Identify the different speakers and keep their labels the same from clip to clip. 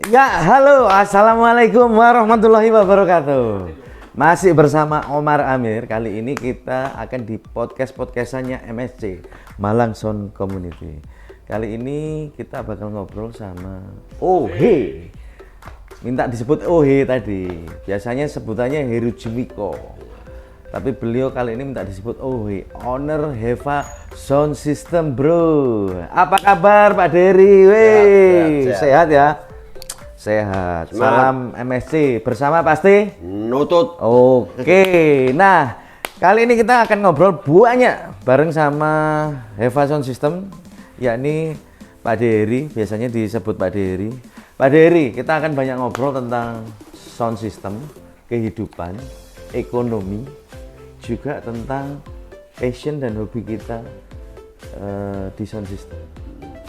Speaker 1: Ya, halo, assalamualaikum warahmatullahi wabarakatuh. Masih bersama Omar Amir. Kali ini kita akan di podcastannya MSC, Malang Sound Community. Kali ini kita bakal ngobrol sama Ohe. Minta disebut Ohe tadi. Biasanya sebutannya Heru Jimiko. Tapi beliau kali ini minta disebut Ohe, owner Heva Sound System, bro. Apa kabar Pak Dery? Sehat ya? Sehat. Salam MSC bersama pasti
Speaker 2: nutut.
Speaker 1: Oke. Nah, kali ini kita akan ngobrol banyak bareng sama Heva Sound System, yakni Pak Dery, biasanya disebut Pak Dery. Pak Dery, kita akan banyak ngobrol tentang sound system, kehidupan, ekonomi, juga tentang passion dan hobi kita di sound system.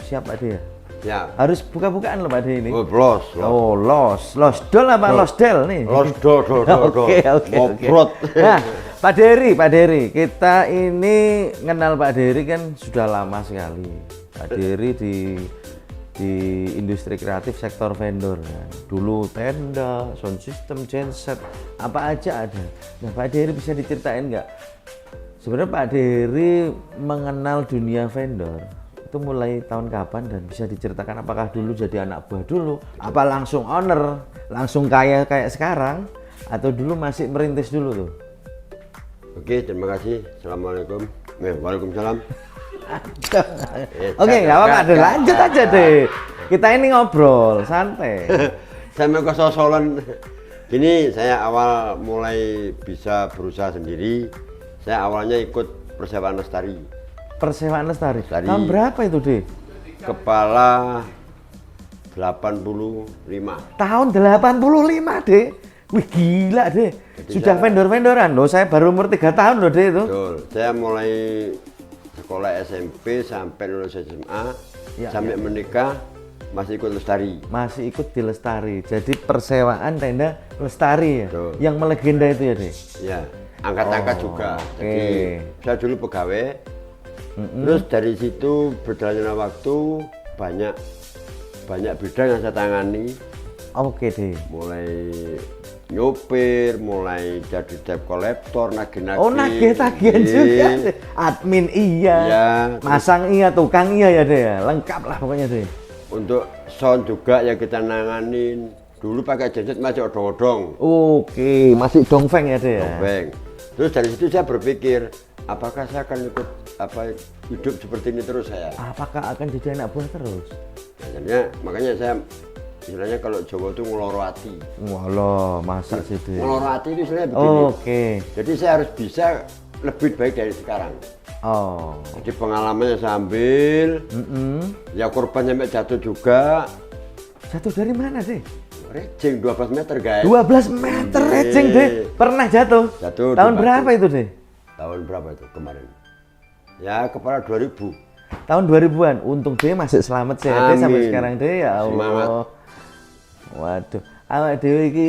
Speaker 1: Siap Pak Dery?
Speaker 2: Ya.
Speaker 1: Harus buka-bukaan loh Pak De ini.
Speaker 2: Los
Speaker 1: dol apa los del nih?
Speaker 2: Los dol.
Speaker 1: Oke. Nah, Pak Dery, kita ini kenal Pak Dery kan sudah lama sekali. Pak Dery di industri kreatif sektor vendor kan. Dulu tenda, sound system, genset, apa aja ada. Nah, Pak Dery bisa diceritain nggak? Sebenarnya Pak Dery mengenal dunia vendor itu mulai tahun kapan, dan bisa diceritakan apakah dulu jadi anak buah dulu, apa langsung owner, langsung kaya kayak sekarang, atau dulu masih merintis dulu tuh?
Speaker 2: Oke, terima kasih. Assalamualaikum. Waalaikumsalam.
Speaker 1: Oke, nggak apa-apa, lanjut aja deh. Kita ini ngobrol santai.
Speaker 2: Saya mau kesosolan. Gini, saya awal mulai bisa berusaha sendiri. Saya awalnya ikut persewaan lestari.
Speaker 1: Persewaan lestari. Tahun berapa itu, De?
Speaker 2: Kepala 85.
Speaker 1: Tahun 85, De? Wih, gila, De. Sudah vendor-vendoran loh. Saya baru umur 3 tahun loh, De, itu.
Speaker 2: Betul. Saya mulai sekolah SMP sampai lulus SMA, sampai menikah masih ikut lestari.
Speaker 1: Masih ikut di lestari. Jadi persewaan tenda lestari ya.
Speaker 2: Betul.
Speaker 1: Yang melegenda itu ya, De?
Speaker 2: Ya, angkat-angkat juga.
Speaker 1: Oke.
Speaker 2: Jadi saya dulu pegawai. Terus dari situ berjalannya waktu banyak bidang yang saya tangani.
Speaker 1: Oke deh.
Speaker 2: Mulai nyopir, mulai jadi debt collector, nagih-nagih.
Speaker 1: Oh, nagih-tagihan juga. Admin iya.
Speaker 2: Ya.
Speaker 1: Masang iya, tukang iya ya deh. Lengkap lah pokoknya deh.
Speaker 2: Untuk sound juga yang kita nanganin. Dulu pakai genset masih odong-odong.
Speaker 1: Oke, masih dongfeng ya deh.
Speaker 2: Dongfeng. Terus dari situ saya berpikir, apakah saya akan ikut hidup seperti ini terus saya?
Speaker 1: Apakah akan jadi anak buah terus?
Speaker 2: Ya, makanya saya istilahnya kalau Jawa itu ngeloro hati.
Speaker 1: Walah, masa sih deh.
Speaker 2: Ngeloro hati itu istilahnya begini.
Speaker 1: Oke.
Speaker 2: Jadi saya harus bisa lebih baik dari sekarang.
Speaker 1: Oh.
Speaker 2: Jadi pengalamannya sambil, ya korban sampai jatuh juga.
Speaker 1: Jatuh dari mana deh?
Speaker 2: Rejing 12 meter guys.
Speaker 1: 12 meter rejing deh. Pernah jatuh?
Speaker 2: Jatuh.
Speaker 1: Tahun berapa itu deh?
Speaker 2: Tahun berapa itu kemarin? Ya kepala 2000.
Speaker 1: Tahun 2000-an. Untung deh masih selamat sehat deh sampai sekarang deh, ya Allah.
Speaker 2: Semangat.
Speaker 1: Waduh, awak dhewe iki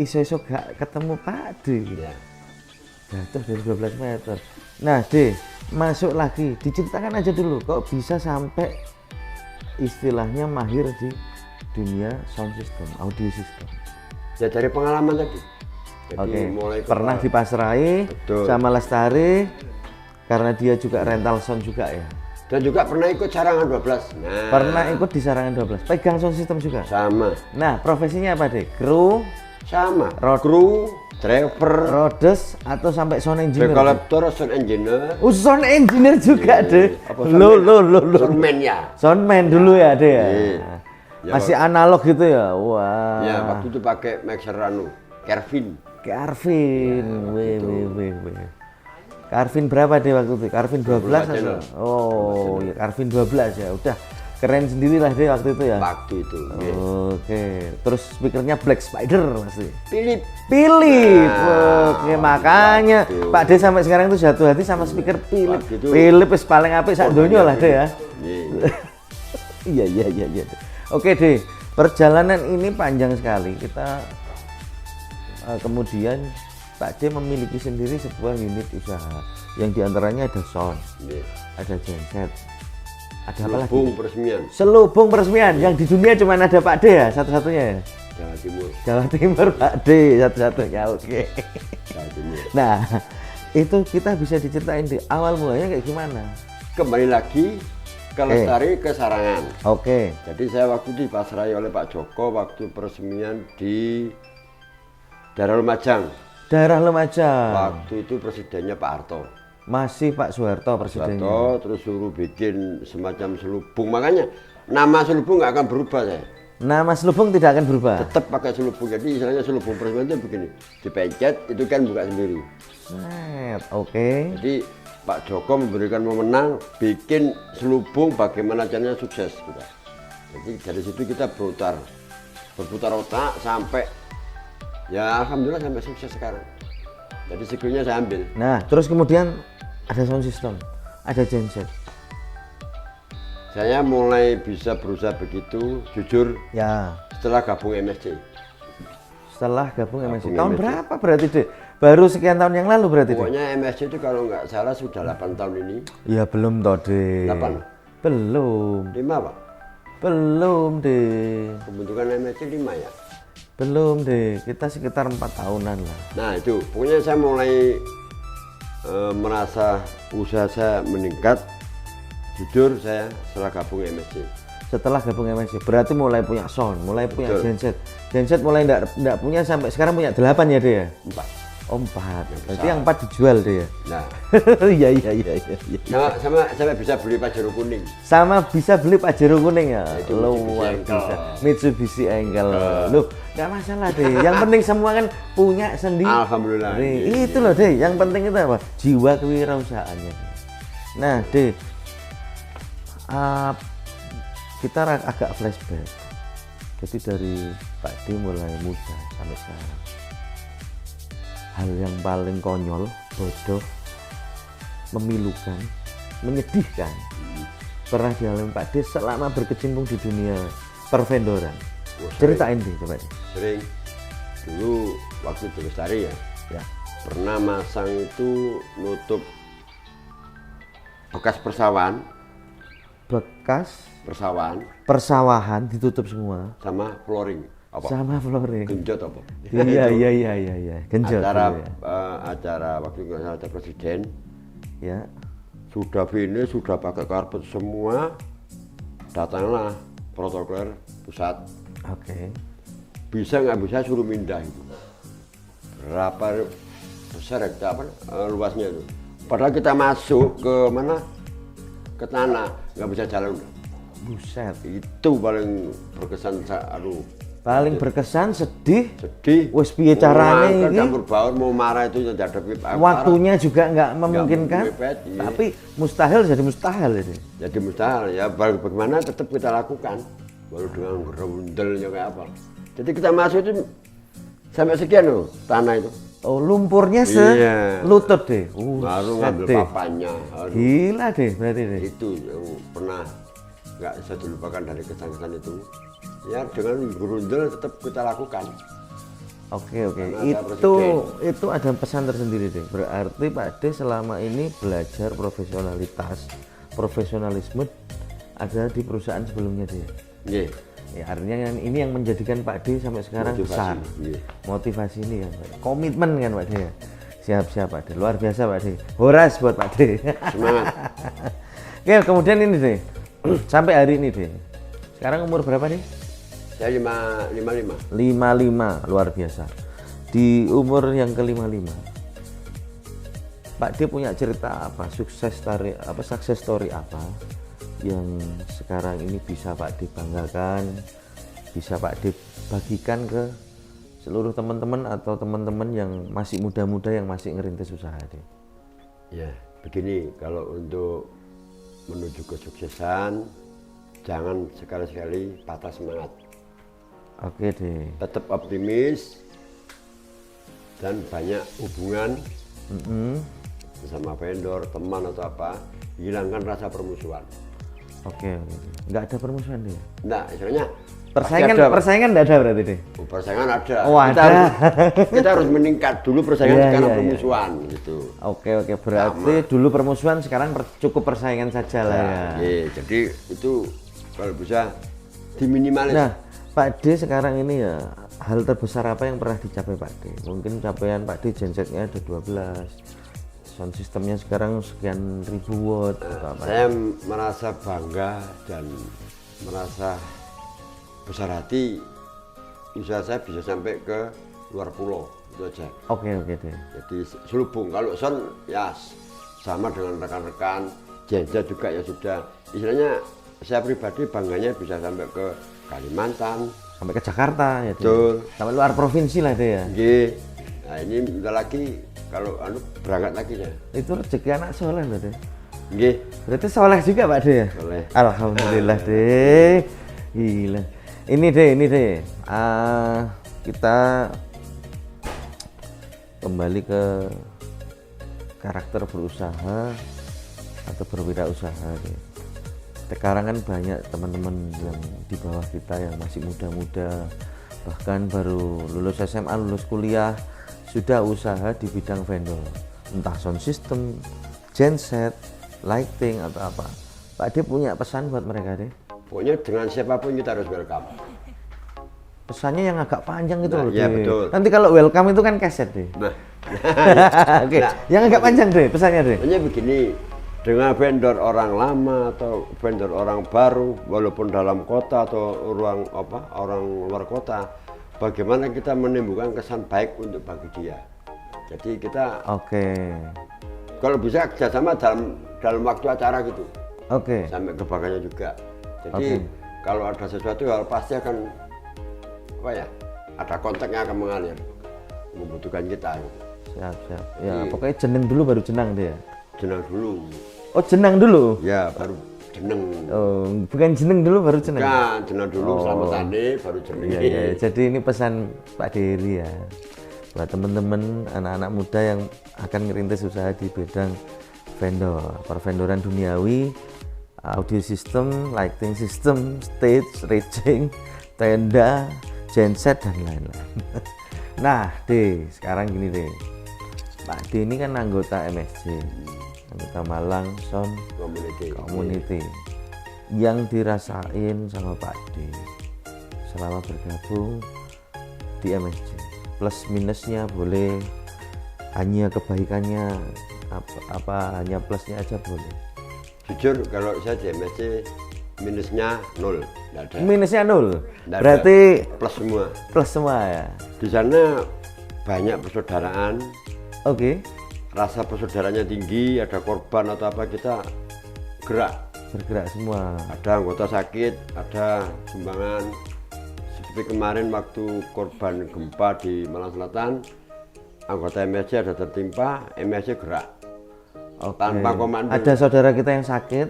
Speaker 1: iso-iso gak ketemu Pak De.
Speaker 2: Ya.
Speaker 1: Jatuh dari 12 meter. Nah, De, masuk lagi. Diceritakan aja dulu kok bisa sampai istilahnya mahir di dunia sound system, audio system.
Speaker 2: Ya dari pengalaman tadi. Jadi
Speaker 1: mulai pernah dipasrai sama Lestari karena dia juga rental sound juga ya.
Speaker 2: Dan juga pernah ikut Sarangan 12. Nah,
Speaker 1: pernah ikut di Sarangan 12. Pegang sound system juga.
Speaker 2: Sama.
Speaker 1: Nah, profesinya apa deh? Kru?
Speaker 2: Sama. Kru, driver,
Speaker 1: Rhodes atau sampai sound engineer?
Speaker 2: collector, sound engineer.
Speaker 1: Sound engineer juga deh. Lo.
Speaker 2: Soundman ya.
Speaker 1: Soundman dulu ya deh. Ya.
Speaker 2: Ya,
Speaker 1: masih analog gitu ya. Wah.
Speaker 2: Ya waktu itu pakai mixer Kervin.
Speaker 1: Weh. Carvin berapa deh waktu itu? Carvin 12 atau? Oh, ya Carvin 12 ya. Udah keren sendirilah deh waktu itu ya.
Speaker 2: Waktu itu.
Speaker 1: Oke. Terus speakernya Black Spider masih.
Speaker 2: Philip.
Speaker 1: Oke, makanya Pak De sampai sekarang itu jatuh hati sama speaker Philip. Philip is paling apik sak donya lah deh ya. Iya. Oke deh, perjalanan ini panjang sekali. Kita kemudian Pak De memiliki sendiri sebuah unit usaha yang diantaranya ada sound, ada genset, Ada apa lagi?
Speaker 2: Selubung peresmian
Speaker 1: Selubung peresmian yang di dunia cuma ada Pak D ya, satu-satunya ya.
Speaker 2: Jawa Timur.
Speaker 1: Jawa Timur Pak D satu-satunya. Oke.
Speaker 2: Jawa Timur.
Speaker 1: Nah, itu kita bisa diceritain di awal mulanya kayak gimana?
Speaker 2: Kembali lagi ke Lestari ke Sarangan.
Speaker 1: Oke.
Speaker 2: Jadi saya waktu dipasrai oleh Pak Joko waktu peresmian di daerah Lumajang.
Speaker 1: Daerah Lumajang.
Speaker 2: Waktu itu presidennya Pak Harto.
Speaker 1: Masih Pak Soeharto presidennya.
Speaker 2: Harto terus suruh bikin semacam selubung. Makanya nama selubung nggak akan berubah saya.
Speaker 1: Nama selubung tidak akan berubah.
Speaker 2: Tetap pakai selubung. Jadi istilahnya selubung peresmian itu begini. Dipencet itu kan buka sendiri.
Speaker 1: Set, oke.
Speaker 2: Jadi Pak Joko memberikan wewenang bikin selubung bagaimana caranya sukses kita. Jadi dari situ kita berputar otak sampai ya alhamdulillah sampai sukses sekarang. Jadi skillnya saya ambil.
Speaker 1: Nah, terus kemudian ada sound system, ada genset.
Speaker 2: Saya mulai bisa berusaha begitu jujur
Speaker 1: Ya,
Speaker 2: setelah gabung MSC.
Speaker 1: setelah gabung MSC.
Speaker 2: Gabung
Speaker 1: Tahun
Speaker 2: MSC.
Speaker 1: berapa berarti deh? Baru sekian tahun yang lalu berarti deh?
Speaker 2: Pokoknya MSC itu kalau nggak salah sudah 8 tahun ini.
Speaker 1: Ya belum toh deh.
Speaker 2: 8?
Speaker 1: Belum.
Speaker 2: 5 Pak?
Speaker 1: Belum deh.
Speaker 2: Pembentukan MSC 5 ya?
Speaker 1: Belum deh. Kita sekitar 4 tahunan lah.
Speaker 2: Nah itu, pokoknya saya mulai merasa usaha saya meningkat. Jujur saya setelah gabung MSC.
Speaker 1: Setelah gabung MSC, berarti mulai punya sound, mulai punya
Speaker 2: Betul.
Speaker 1: genset. Genset mulai enggak punya sampai sekarang punya 8 ya deh ya?
Speaker 2: 4.
Speaker 1: Oh 4. Berarti
Speaker 2: besar.
Speaker 1: yang 4 dijual deh ya?
Speaker 2: Nah,
Speaker 1: Iya.
Speaker 2: sama bisa beli Pajero kuning.
Speaker 1: Sama bisa beli Pajero kuning ya?
Speaker 2: Itu
Speaker 1: Luar
Speaker 2: Mitsubishi
Speaker 1: biasa. Mitsubishi Engkel. Loh, nggak masalah deh. Yang penting semua kan punya sendiri.
Speaker 2: Alhamdulillah.
Speaker 1: Deh, itu loh deh, yang penting itu apa? Jiwa kewirausahaannya. Nah deh, kita agak flashback. Jadi dari Pak D mulai muda sampai sekarang. Hal yang paling konyol, bodoh, memilukan, menyedihkan pernah dialami Pak D selama berkecimpung di dunia pervendoran.
Speaker 2: Wah, sering.
Speaker 1: Ceritain deh coba deh.
Speaker 2: Sering. Dulu waktu di Lestari ya,
Speaker 1: Ya.
Speaker 2: pernah masang itu nutup bekas persawahan
Speaker 1: persawahan ditutup semua
Speaker 2: sama flooring. Apa?
Speaker 1: sama flooring.
Speaker 2: Genjot apa?
Speaker 1: Iya. Genjot.
Speaker 2: Acara
Speaker 1: dulu ya.
Speaker 2: acara waktu itu ada presiden
Speaker 1: Ya.
Speaker 2: sudah finish, sudah pakai karpet semua, datanglah protokoler pusat.
Speaker 1: Oke.
Speaker 2: Bisa nggak bisa suruh mindah itu. Berapa besar hektar apa luasnya itu. Padahal kita masuk ke mana? Ke tanah, nggak bisa jalan.
Speaker 1: Buset.
Speaker 2: Itu paling berkesan, aduh.
Speaker 1: Paling berkesan, sedih.
Speaker 2: Sedih.
Speaker 1: Wes piye carane
Speaker 2: Mau
Speaker 1: iki?
Speaker 2: campur baur, mau marah itu dihadapi
Speaker 1: Waktunya juga nggak memungkinkan.
Speaker 2: mepet, iya.
Speaker 1: Tapi mustahil jadi mustahil ini.
Speaker 2: Jadi mustahil ya, bagaimana tetap kita lakukan. Baru dengan gerundelnya kayak apa. Jadi kita masuk itu sampai sekian loh tanah itu.
Speaker 1: Oh, lumpurnya
Speaker 2: Iya.
Speaker 1: lutut deh.
Speaker 2: Baru
Speaker 1: Set
Speaker 2: ngambil
Speaker 1: deh.
Speaker 2: papanya. Aduh.
Speaker 1: Gila deh berarti deh.
Speaker 2: Itu yang pernah nggak bisa dilupakan dari kesan-kesan itu. Ya dengan gerundel tetap kita lakukan.
Speaker 1: Oke.
Speaker 2: Karena ada
Speaker 1: Itu ada pesan tersendiri deh. Berarti Pak D selama ini belajar profesionalisme ada di perusahaan sebelumnya dia.
Speaker 2: Iya.
Speaker 1: Ya, artinya ini yang menjadikan Pak D sampai sekarang
Speaker 2: Motivasi,
Speaker 1: besar.
Speaker 2: iya.
Speaker 1: Motivasi ini kan, Pak. Komitmen kan Pak D. Ya? Siap Pak D. Luar biasa Pak D. Horas buat Pak D.
Speaker 2: Semangat.
Speaker 1: Oke, kemudian ini deh. Sampai hari ini deh. Sekarang umur berapa nih?
Speaker 2: Saya 55.
Speaker 1: 55, luar biasa. Di umur yang ke-55. Pak D punya cerita apa? Success story apa yang sekarang ini bisa Pak D banggakan, bisa Pak D bagikan ke seluruh teman-teman atau teman-teman yang masih muda-muda yang masih ngerintis usaha deh.
Speaker 2: Ya, begini, kalau untuk menuju kesuksesan jangan sekali-sekali patah semangat.
Speaker 1: Oke deh.
Speaker 2: Tetap optimis dan banyak hubungan bersama vendor, teman atau apa, hilangkan rasa permusuhan.
Speaker 1: Oke. Nggak ada permusuhan deh.
Speaker 2: Nah, istilahnya
Speaker 1: Persaingan enggak ada berarti deh.
Speaker 2: Oh, persaingan ada.
Speaker 1: Oh,
Speaker 2: Kita harus meningkat dulu persaingan, sekarang permusuhan gitu.
Speaker 1: Oke, berarti dulu permusuhan, sekarang cukup persaingan saja lah ya.
Speaker 2: Iya, jadi itu kalau bisa diminimalis.
Speaker 1: Nah, Pak D sekarang ini ya, hal terbesar apa yang pernah dicapai Pak D? Mungkin capaian Pak D gensetnya ada 12, sound systemnya sekarang sekian ribu watt.
Speaker 2: Saya merasa bangga dan merasa besar hati, usaha saya bisa sampai ke luar pulau, itu aja.
Speaker 1: Oke deh.
Speaker 2: Jadi selubung, kalau sound ya sama dengan rekan-rekan, genset juga ya sudah. Istilahnya saya pribadi bangganya bisa sampai ke Kalimantan,
Speaker 1: sampai ke Jakarta ya.
Speaker 2: Betul.
Speaker 1: Sampai luar provinsi lah deh ya.
Speaker 2: Nggih. Nah ini bentar lagi kalau berangkat lagi ya.
Speaker 1: Itu rezeki anak soleh loh deh.
Speaker 2: Nggih.
Speaker 1: Berarti soleh juga Pak De ya?
Speaker 2: Soleh.
Speaker 1: Alhamdulillah deh. Gila. Ini deh. Kita kembali ke karakter berusaha atau berwirausaha deh. Sekarang kan banyak teman-teman yang di bawah kita yang masih muda-muda, bahkan baru lulus SMA, lulus kuliah, sudah usaha di bidang vendor, entah sound system, genset, lighting atau apa. Pak De punya pesan buat mereka deh?
Speaker 2: Pokoknya dengan siapapun kita harus welcome.
Speaker 1: Pesannya yang agak panjang gitu loh.
Speaker 2: Iya betul.
Speaker 1: Nanti kalau welcome itu kan keset deh.
Speaker 2: Nah,
Speaker 1: Oke. Yang agak panjang deh pesannya deh.
Speaker 2: hanya begini, dengan vendor orang lama atau vendor orang baru, walaupun dalam kota atau orang luar kota, bagaimana kita menimbulkan kesan baik untuk bagi dia. Jadi kita kalau bisa kerjasama dalam waktu acara gitu. Sampai ke baganya juga. Jadi kalau ada sesuatu hal pasti akan ada kontaknya akan mengalir, membutuhkan kita.
Speaker 1: Siap. Ya pokoknya jeneng dulu baru jenang deh ya.
Speaker 2: Jenang dulu.
Speaker 1: Oh jenang dulu?
Speaker 2: Ya baru jeneng.
Speaker 1: Oh bukan jeneng dulu baru jeneng?
Speaker 2: Bukan, jenang dulu selamatan baru jeneng.
Speaker 1: Iya. Jadi ini pesan Pak Dery ya, buat teman-teman anak-anak muda yang akan ngerintis usaha di bidang vendor, pervendoran duniawi, audio system, lighting system, stage, staging, tenda, genset dan lain-lain. Nah, sekarang gini deh. Pak D ini kan anggota MSC, anggota Malang Sound Community. Yang dirasain sama Pak D selama bergabung di MSC, plus minusnya boleh, hanya kebaikannya apa hanya plusnya aja boleh.
Speaker 2: Jujur kalau saya di MSC minusnya 0, nggak ada.
Speaker 1: Minusnya 0,
Speaker 2: Nggak
Speaker 1: berarti
Speaker 2: ada. Plus semua
Speaker 1: ya.
Speaker 2: Di sana banyak persaudaraan.
Speaker 1: Rasa
Speaker 2: persaudaranya tinggi, ada korban atau apa kita
Speaker 1: bergerak semua.
Speaker 2: Ada anggota sakit, ada sumbangan. Seperti kemarin waktu korban gempa di Malang Selatan, anggota MSC ada tertimpa, MSC gerak. Tanpa komando.
Speaker 1: Ada saudara kita yang sakit,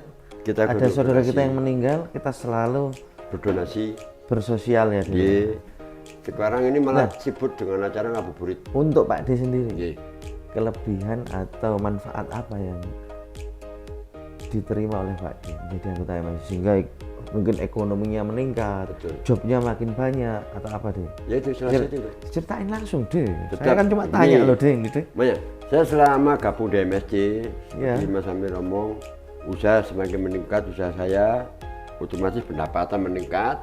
Speaker 1: ada saudara
Speaker 2: berdonasi.
Speaker 1: kita yang meninggal, kita selalu
Speaker 2: berdonasi,
Speaker 1: bersosial ya.
Speaker 2: Sekarang ini malah sibuk dengan acara ngabuburit.
Speaker 1: Untuk Pak D sendiri, kelebihan atau manfaat apa yang diterima oleh Pak D menjadi anggota MSC sehingga mungkin ekonominya meningkat, jobnya makin banyak atau apa deh?
Speaker 2: Ya itu salah satu.
Speaker 1: Ceritain langsung deh. Saya kan cuma tanya loh deh gitu.
Speaker 2: Saya selama gabung di MSC, di Mas Amir ngomong, usaha semakin meningkat, usaha saya otomatis pendapatan meningkat.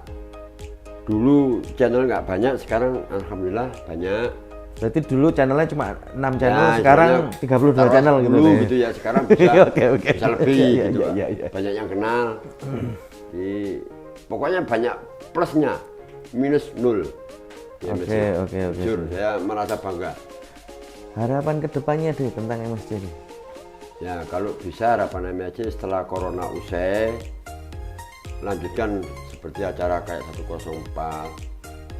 Speaker 2: Dulu channel nggak banyak, sekarang alhamdulillah banyak.
Speaker 1: Berarti dulu channelnya cuma 6 channel, sekarang 32 channel gitu deh.
Speaker 2: Gitu ya, sekarang bisa, bisa lebih gitu. Banyak yang kenal. Pokoknya banyak plusnya, minus 0. Jujur, saya merasa bangga.
Speaker 1: Harapan kedepannya deh tentang MSC ini?
Speaker 2: Ya kalau bisa harapan MSC setelah corona usai, lanjutkan seperti acara kayak 104,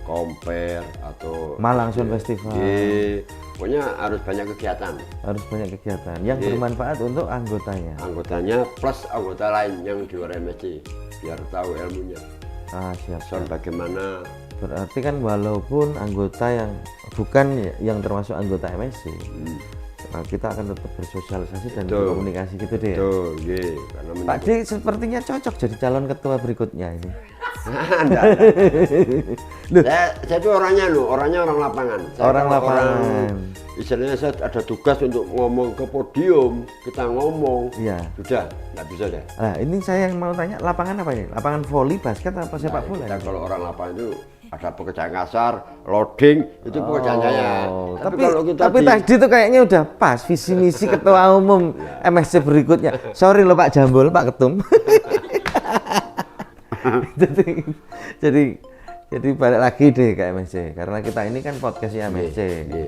Speaker 2: Compare atau
Speaker 1: Malang Sound Festival.
Speaker 2: Pokoknya harus banyak kegiatan.
Speaker 1: Harus banyak kegiatan yang bermanfaat untuk anggotanya.
Speaker 2: Anggotanya plus anggota lain yang di luar MSC biar tahu ilmunya.
Speaker 1: Siap.
Speaker 2: Sound bagaimana.
Speaker 1: Berarti kan walaupun anggota yang bukan yang termasuk anggota MSC, kita akan tetap bersosialisasi dan berkomunikasi gitu deh.
Speaker 2: Betul,
Speaker 1: Pak D sepertinya cocok jadi calon ketua berikutnya ini.
Speaker 2: Enggak. Saya itu orangnya orang lapangan.
Speaker 1: Orang lapangan.
Speaker 2: Istilahnya saya ada tugas untuk ngomong ke podium, kita ngomong.
Speaker 1: Iya.
Speaker 2: Sudah, nggak bisa deh.
Speaker 1: Nah, ini saya yang mau tanya, lapangan apa ini? Lapangan voli, basket, apa sepak bola?
Speaker 2: Kita kalau orang lapangan itu ada pekerjaan kasar, loading, itu pekerjaan saya.
Speaker 1: Tapi tadi tuh kayaknya udah pas visi misi ketua umum MSC berikutnya. Sorry loh Pak Jambul, Pak Ketum. jadi balik lagi deh ke MSC karena kita ini kan podcastnya MSC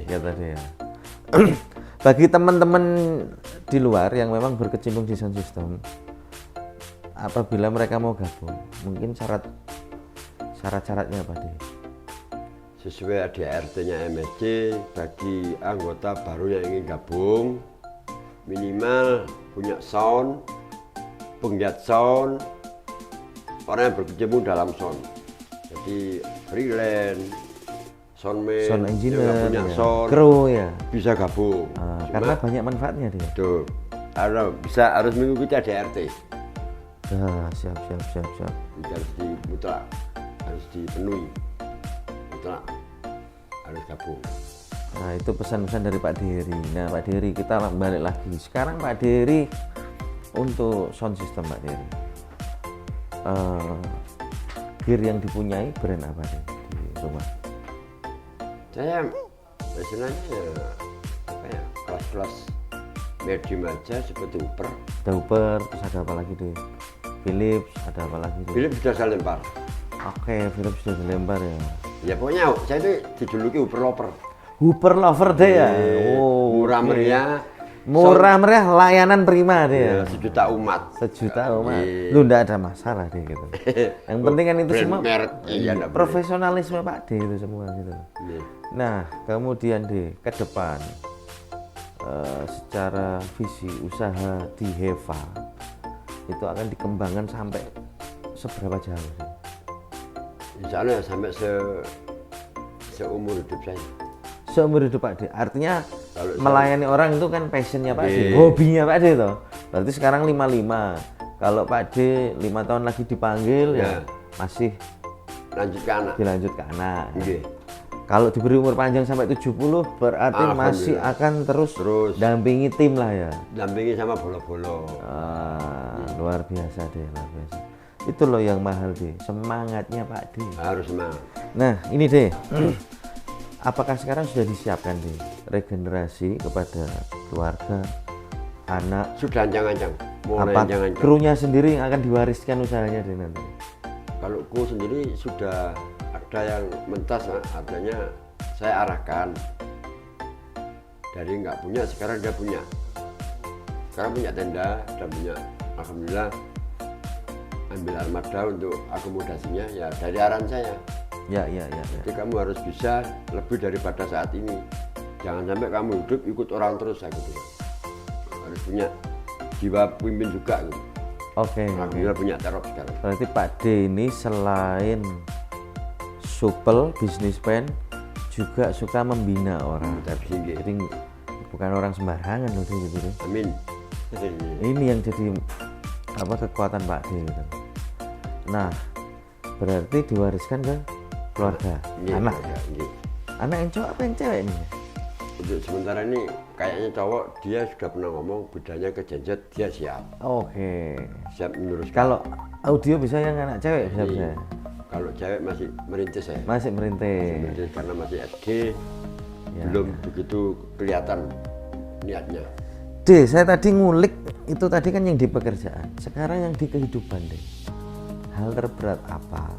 Speaker 1: ya tadi ya. Bagi teman-teman di luar yang memang berkecimpung di sound system, apabila mereka mau gabung, mungkin syarat-syaratnya apa deh?
Speaker 2: Sesuai ADART-nya MSC, bagi anggota baru yang ingin gabung minimal punya sound, penggiat sound, orang yang berkecimpung dalam sound. Jadi freelance, soundman,
Speaker 1: Sound engineer,
Speaker 2: punya
Speaker 1: ya.
Speaker 2: sound,
Speaker 1: Kru ya.
Speaker 2: bisa gabung.
Speaker 1: Karena banyak manfaatnya dia.
Speaker 2: Tuh, harus mengikuti ADART.
Speaker 1: Siap.
Speaker 2: Harus dipenuhi, mutlak harus gabung.
Speaker 1: Nah itu pesan-pesan dari Pak Dery. Nah Pak Dery, kita balik lagi. Sekarang Pak Dery untuk sound system Pak Dery. Gear yang dipunyai brand apa deh di rumah?
Speaker 2: Saya istilahnya kelas-kelas medium aja seperti Uber.
Speaker 1: Ada Uber, terus ada apa lagi deh? Philips, ada apa lagi deh?
Speaker 2: Philips sudah saya lempar.
Speaker 1: Oke, Philips sudah dilempar ya.
Speaker 2: Ya pokoknya saya itu dijuluki Uber lover.
Speaker 1: Uber lover deh ya.
Speaker 2: Murah meriah.
Speaker 1: Murah meriah, layanan prima deh ya.
Speaker 2: Sejuta umat.
Speaker 1: Sejuta umat. Lu enggak ada masalah deh gitu. Yang penting kan itu semua profesionalisme Pak D itu semua gitu. Nah, kemudian deh ke depan secara visi usaha di Heva itu akan dikembangkan sampai seberapa jauh sih?
Speaker 2: Insya Allah sampai seumur hidup saya.
Speaker 1: Seumur hidup Pak D, artinya
Speaker 2: kalau
Speaker 1: melayani orang itu kan passionnya Pak D, hobinya Pak D toh. Berarti sekarang 55. Kalau Pak D 5 tahun lagi dipanggil ya masih
Speaker 2: lanjut ke anak.
Speaker 1: Dilanjut ke anak. Kalau diberi umur panjang sampai 70 berarti masih akan terus dampingi tim lah ya.
Speaker 2: Dampingi sama bolo-bolo.
Speaker 1: Luar biasa deh, luar biasa. Itu loh yang mahal deh, semangatnya Pak D.
Speaker 2: Harus semangat.
Speaker 1: Nah ini deh, apakah sekarang sudah disiapkan deh regenerasi kepada keluarga, anak?
Speaker 2: Sudah ancang-ancang.
Speaker 1: Apa krunya sendiri yang akan diwariskan usahanya deh nanti?
Speaker 2: Kalau kru sendiri sudah ada yang mentas, artinya saya arahkan. Dari nggak punya, sekarang dia punya. Sekarang punya tenda, dan punya, alhamdulillah, ambil armada untuk akomodasinya ya dari arahan saya.
Speaker 1: Ya.
Speaker 2: Jadi kamu harus bisa lebih daripada saat ini. Jangan sampai kamu hidup ikut orang terus gitu. Harus punya jiwa pimpin juga gitu.
Speaker 1: Oke.
Speaker 2: Alhamdulillah punya terop sekarang.
Speaker 1: Berarti Pak D ini selain supel, bisnismen, juga suka membina orang. Jadi bukan orang sembarangan loh gitu.
Speaker 2: Amin.
Speaker 1: Ini yang jadi kekuatan Pak D gitu. Nah, berarti diwariskan ke keluarga, anak. Anak yang cowok apa yang cewek ini?
Speaker 2: Untuk sementara ini kayaknya cowok, dia sudah pernah ngomong bedanya ke genset, dia siap.
Speaker 1: Oke.
Speaker 2: Siap meneruskan.
Speaker 1: Kalau audio bisa yang anak cewek bisa.
Speaker 2: Kalau cewek masih merintis ya.
Speaker 1: Masih merintis.
Speaker 2: Karena masih SD, belum begitu kelihatan niatnya.
Speaker 1: Saya tadi ngulik itu tadi kan yang di pekerjaan. Sekarang yang di kehidupan deh. Hal terberat apa?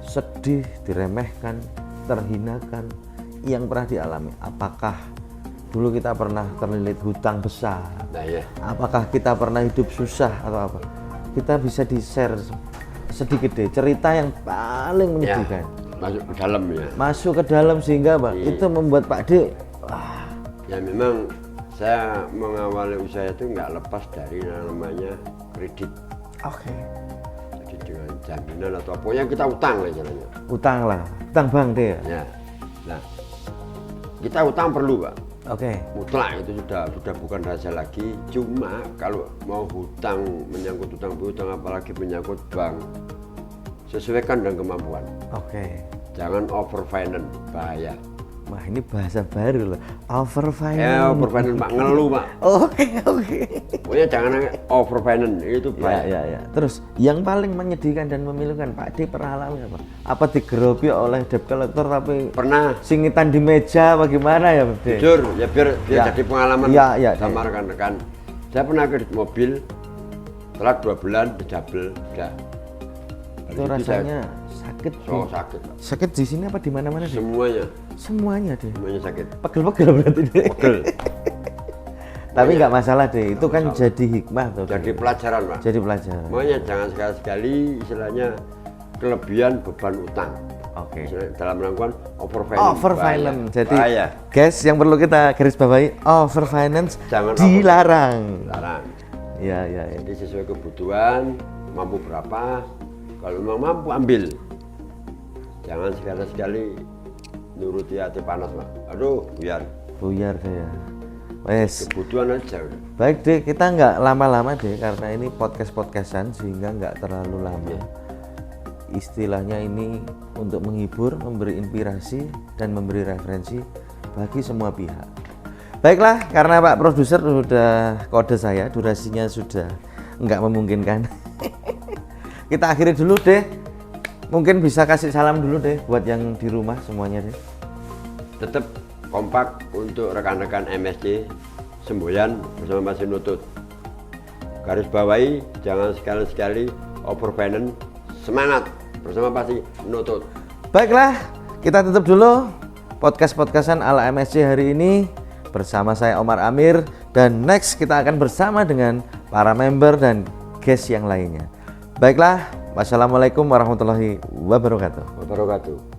Speaker 1: Sedih, diremehkan, terhinakan yang pernah dialami. Apakah dulu kita pernah terlilit hutang besar?
Speaker 2: Nah, ya.
Speaker 1: Apakah kita pernah hidup susah atau apa? Kita bisa di-share sedikit deh cerita yang paling menyedihkan.
Speaker 2: Masuk ke dalam ya.
Speaker 1: Masuk ke dalam sehingga itu membuat Pak D
Speaker 2: ya memang saya mengawali usaha itu nggak lepas dari namanya kredit.
Speaker 1: Oke.
Speaker 2: Jadi dengan jaminan atau apa yang kita utang lah jalannya.
Speaker 1: Utang lah, utang bank deh ya.
Speaker 2: Ya. Nah, kita utang perlu Pak.
Speaker 1: Oke.
Speaker 2: Mutlak itu sudah bukan rahasia lagi. Cuma kalau mau hutang, menyangkut hutang piutang apalagi menyangkut bank, sesuaikan dengan kemampuan.
Speaker 1: Oke.
Speaker 2: Jangan over finance, bahaya.
Speaker 1: Wah, ini bahasa baru loh. Over finance.
Speaker 2: Ya, over finance Pak, ngeluh Pak.
Speaker 1: Oke.
Speaker 2: Pokoknya jangan over finance, itu
Speaker 1: Ya,
Speaker 2: bahaya.
Speaker 1: ya. Terus yang paling menyedihkan dan memilukan Pak D pernah alami apa? Apa digerobi oleh debt collector tapi
Speaker 2: Pernah,
Speaker 1: singitan di meja bagaimana ya Pak D?
Speaker 2: jujur, ya biar
Speaker 1: Ya.
Speaker 2: jadi pengalaman
Speaker 1: Ya,
Speaker 2: sama rekan-rekan. Saya pernah kredit mobil, setelah 2 bulan dijabel, udah.
Speaker 1: Itu rasanya sakit.
Speaker 2: So
Speaker 1: D.
Speaker 2: sakit Pak.
Speaker 1: Sakit di sini apa di mana-mana deh?
Speaker 2: Semuanya
Speaker 1: Semuanya
Speaker 2: sakit.
Speaker 1: Pegel-pegel berarti deh.
Speaker 2: Pegel.
Speaker 1: Tapi nggak masalah deh. Itu kan jadi hikmah tuh.
Speaker 2: Jadi pelajaran Pak.
Speaker 1: Jadi pelajaran.
Speaker 2: Makanya jangan sekali-sekali istilahnya kelebihan beban utang.
Speaker 1: Oke.
Speaker 2: Misalnya dalam melakukan overfinance.
Speaker 1: Over
Speaker 2: bahaya.
Speaker 1: finance. Jadi
Speaker 2: Bahaya.
Speaker 1: guys yang perlu kita garis bawahi, over finance
Speaker 2: Jangan
Speaker 1: dilarang.
Speaker 2: Larang.
Speaker 1: Ya.
Speaker 2: Jadi sesuai kebutuhan, mampu berapa, kalau memang mampu ambil. Jangan sekali-sekali nuruti hati panas Pak. Aduh,
Speaker 1: Buyar saya. Wes.
Speaker 2: kebutuhan aja. Udah.
Speaker 1: Baik deh, kita nggak lama-lama deh karena ini podcastan sehingga nggak terlalu lama. Istilahnya ini untuk menghibur, memberi inspirasi dan memberi referensi bagi semua pihak. Baiklah, karena Pak Produser sudah kode saya, durasinya sudah nggak memungkinkan. Kita akhiri dulu deh. Mungkin bisa kasih salam dulu deh buat yang di rumah semuanya deh.
Speaker 2: Tetap kompak untuk rekan-rekan MSC semboyan bersama Mas Nutut. Garis bawahi jangan sekali-sekali overfinance, semangat bersama pasti Nutut.
Speaker 1: Baiklah, kita tutup dulu podcastan ala MSC hari ini bersama saya Omar Amir, dan next kita akan bersama dengan para member dan guest yang lainnya. Baiklah, wassalamualaikum warahmatullahi wabarakatuh.